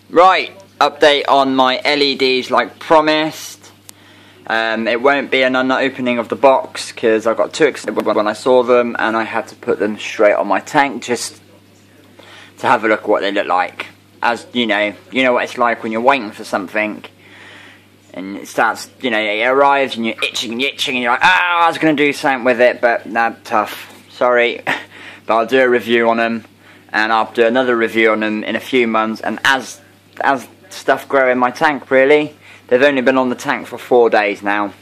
Right, update on my LEDs like promised. It won't be an unopening of the box because I got too excited when I saw them and I had to put them straight on my tank just to have a look at what they look like. As you know what it's like when you're waiting for something and it starts, it arrives and you're itching and you're like, I was going to do something with it, but nah, tough, sorry. But I'll do a review on them and I'll do another review on them in a few months, and as stuff grow in my tank, really. They've only been on the tank for 4 days now.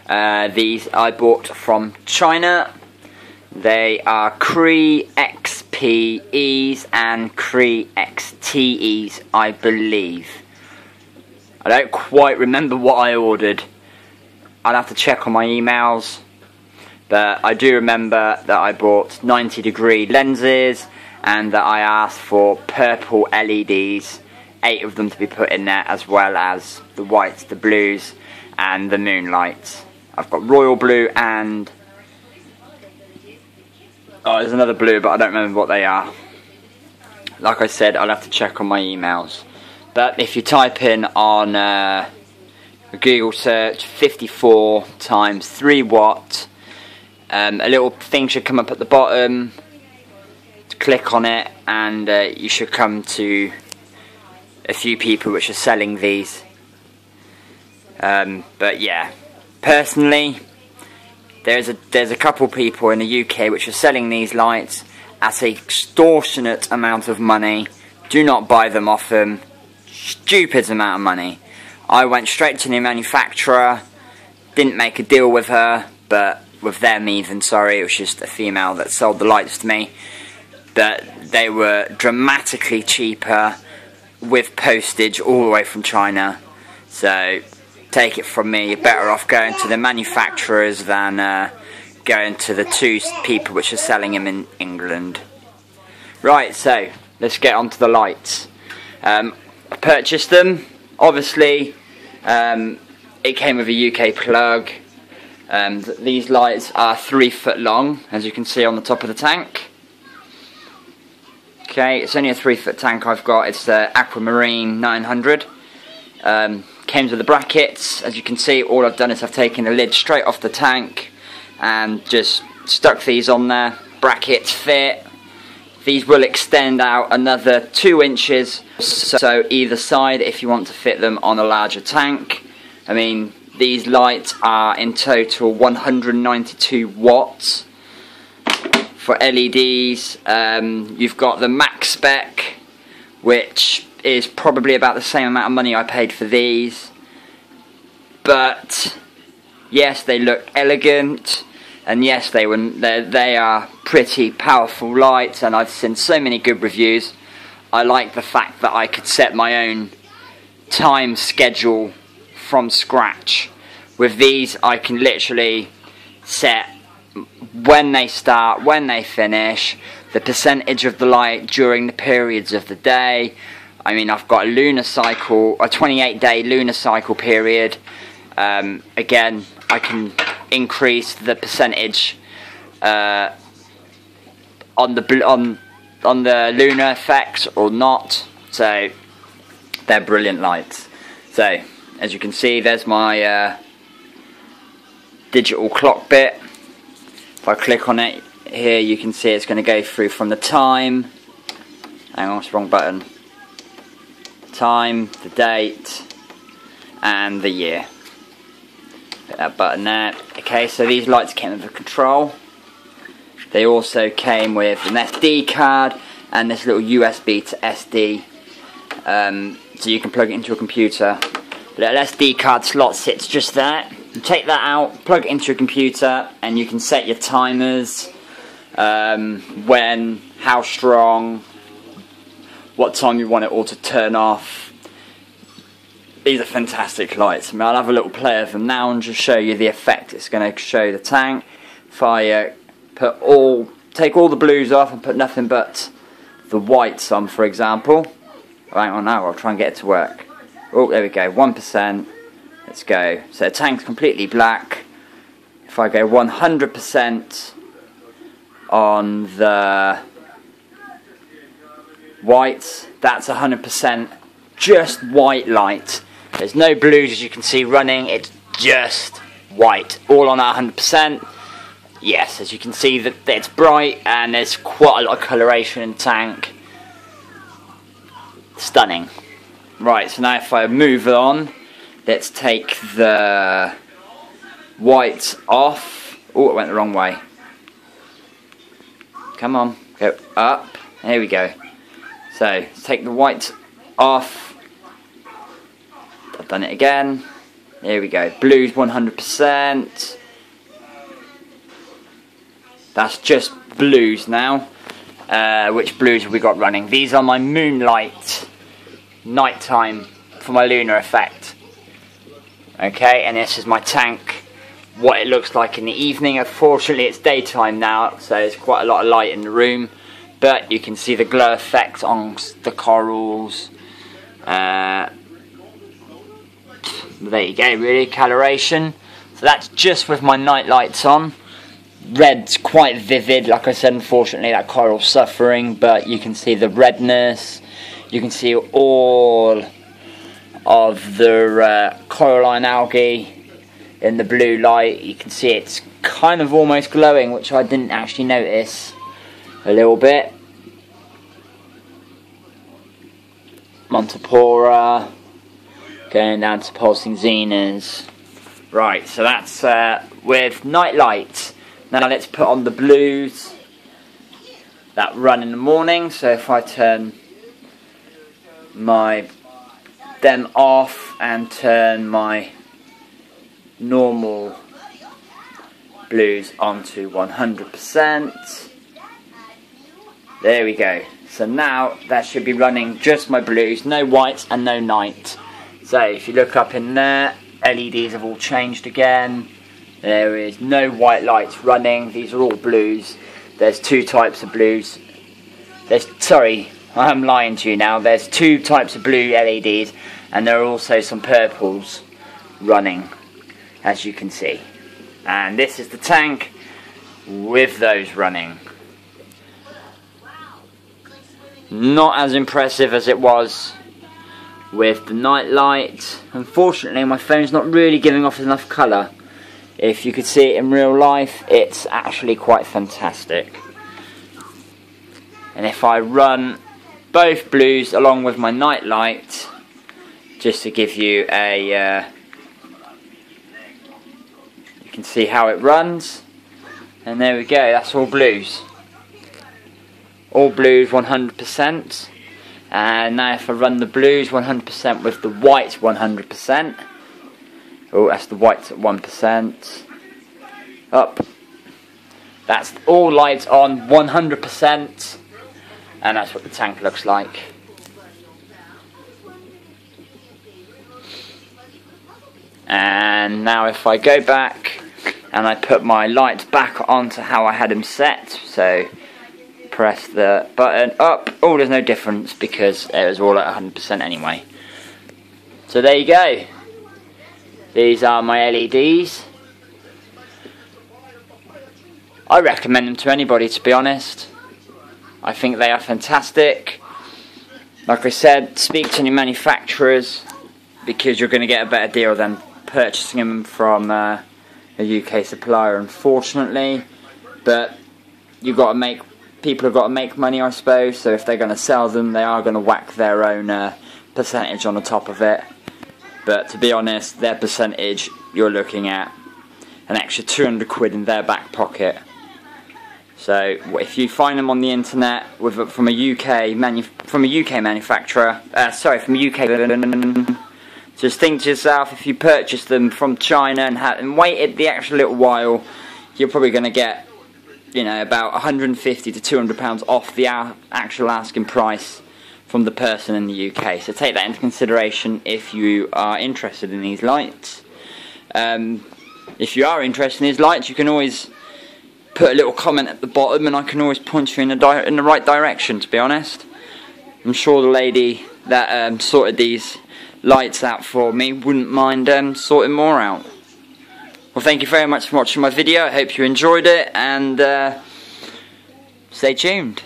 These I bought from China. They are Cree XPEs and Cree XTEs, I believe. I don't quite remember what I ordered. I'll have to check on my emails. But I do remember that I bought 90-degree lenses and that I asked for purple LEDs, 8 of them to be put in there, as well as the whites, the blues and the moonlights. I've got royal blue and there's another blue, but I don't remember what they are. Like I said, I'll have to check on my emails. But if you type in on a Google search 54 times 3 watt, a little thing should come up at the bottom. Click on it and you should come to a few people which are selling these. But yeah, personally, there's a couple people in the UK which are selling these lights at an extortionate amount of money. Do not buy them off them. Stupid amount of money. I went straight to the manufacturer, didn't make a deal with her, but with them even, sorry, it was just a female that sold the lights to me. But they were dramatically cheaper with postage all the way from China. So take it from me, you're better off going to the manufacturers than going to the 2 people which are selling them in England. Right, so let's get on to the lights. I purchased them. Obviously, it came with a UK plug. These lights are 3 foot long, as you can see on the top of the tank. Okay, it's only a 3 foot tank I've got. It's the Aquamarine 900. Came with the brackets. As you can see, all I've done is I've taken the lid straight off the tank and just stuck these on there. Brackets fit. These will extend out another 2 inches, so either side if you want to fit them on a larger tank. I mean, these lights are in total 192 watts. For LEDs, you've got the max spec, which is probably about the same amount of money I paid for these. But yes, they look elegant, and yes, they are pretty powerful lights, and I've seen so many good reviews. I like the fact that I could set my own time schedule from scratch. With these, I can literally set when they start, when they finish, the percentage of the light during the periods of the day. I mean, I've got a lunar cycle, a 28-day lunar cycle period. Again, I can increase the percentage on the lunar effects or not. So they're brilliant lights. So as you can see, there's my digital clock bit. If I click on it here, you can see it's going to go through from the time. Hang on, it's the wrong button. Time, the date, and the year. Hit that button there. Okay, so these lights came with a control. They also came with an SD card and this little USB to SD, so you can plug it into a computer. The little SD card slot sits just there. You take that out, plug it into your computer, and you can set your timers, when, how strong, what time you want it all to turn off. These are fantastic lights. I mean, I'll have a little play of them now and just show you the effect it's going to show the tank. If I take all the blues off and put nothing but the whites on, for example. Hang on now, I'll try and get it to work. Oh, there we go, 1%. Let's go. So the tank's completely black. If I go 100% on the white, that's 100% just white light. There's no blues, as you can see, running. It's just white, all on at 100%. Yes, as you can see, that it's bright and there's quite a lot of coloration in the tank. Stunning. Right, so now if I move on, let's take the white off. Oh, it went the wrong way. Come on, go up. There we go. So, let's take the white off. I've done it again. There we go. Blues 100%. That's just blues now. Which blues have we got running? These are my moonlight nighttime for my lunar effect. Okay, and this is my tank, what it looks like in the evening. Unfortunately it's daytime now, so there's quite a lot of light in the room, but you can see the glow effect on the corals. There you go, really, coloration. So that's just with my night lights on. Red's quite vivid, like I said, unfortunately that coral's suffering, but you can see the redness. You can see all of the coralline algae in the blue light. You can see it's kind of almost glowing, which I didn't actually notice a little bit. Montipora, going down to pulsing xenas. Right, so that's with night light. Now let's put on the blues that run in the morning. So if I turn them off and turn my normal blues onto 100%. There we go. So now that should be running just my blues, no whites and no night. So if you look up in there, LEDs have all changed again. There is no white lights running. These are all blues. There's two types of blues. Sorry, I'm lying to you now. There's two types of blue LEDs, and there are also some purples running, as you can see. And this is the tank with those running. Not as impressive as it was with the night light. Unfortunately, my phone's not really giving off enough colour. If you could see it in real life, it's actually quite fantastic. And if I run both blues along with my night light, just to give you a you can see how it runs, and there we go, that's all blues. All blues 100%. And now if I run the blues 100% with the whites 100%. Oh, that's the whites at 1%. Up. That's all lights on 100%. And that's what the tank looks like. And now if I go back and I put my lights back onto how I had them set, so press the button up, oh, there's no difference because it was all at 100% anyway. So there you go. These are my LEDs. I recommend them to anybody, to be honest. I think they are fantastic. Like I said, speak to any manufacturers, because you're going to get a better deal than purchasing them from a UK supplier, unfortunately. But people have got to make money, I suppose. So if they're going to sell them, they are going to whack their own percentage on the top of it. But to be honest, their percentage, you're looking at an extra 200 quid in their back pocket. So if you find them on the internet from a UK manufacturer, from a UK, just think to yourself, if you purchase them from China and waited the extra little while, you're probably going to get, you know, about 150 to 200 pounds off the actual asking price from the person in the UK. So take that into consideration if you are interested in these lights. If you are interested in these lights, you can always put a little comment at the bottom and I can always point you in the right direction, to be honest. I'm sure the lady that sorted these lights out for me wouldn't mind sorting more out. Well, thank you very much for watching my video. I hope you enjoyed it, and stay tuned.